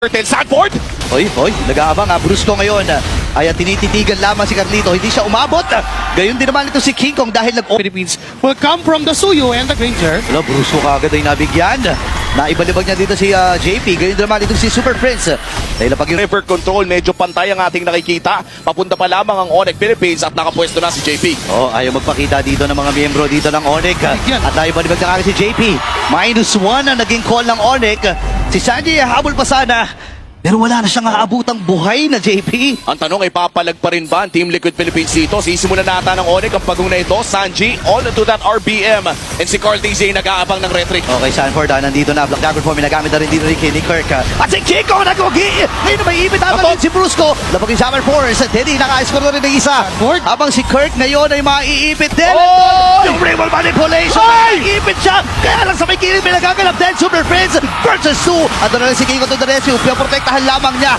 Turtle Sanford. Hoy, nag-aabang Brusco ngayon. Ay tinititigan lamang si Carlito. Hindi siya umabot. Gayon din naman ito si King Kong dahil Philippines will come from the Suyo and the Granger. Brusco kagad ay nabigyan. Naibalibag niya dito si JP. Gayon din naman ito si Super Prince. Dahil pag River control, medyo pantay ang ating nakikita. Papunta pa lamang ang Onyx Philippines at nakapwesto na si JP. ayaw magpakita dito ng mga miyembro dito ng Onyx. At naibalibag na kagad si JP. -1 ang naging call ng Onyx. Si Sanji habol pa sana. Pero wala na siyang aabutang buhay na JP. Ang tanong ay papalag pa rin ba ang Team Liquid Philippines dito? Sisimulan nata ng Onyx ang pagong na ito. Sanji on to that RBM. And si Carl DJ nag-aabang ng retreat. Okay, Sanford, nandito na. Black Dagger form, nagamit na rin dito ni Kenny Kirk. At si Kiko nag-ugi! Ngayon na may ipit naman din si Brusco. Lapag yung Summer Force. Teddy, naka-score na rin ng isa. Sanford. Habang si Kirk ngayon ay maiipit din. Oy! Yung Rainbow Manipulation. Iipit siya. Kaya lang sa may kiling, may nagaganap din. Super Friends versus 2. At doon na rin si Kiko to the rescue. Pinaprotektahan lamang niya.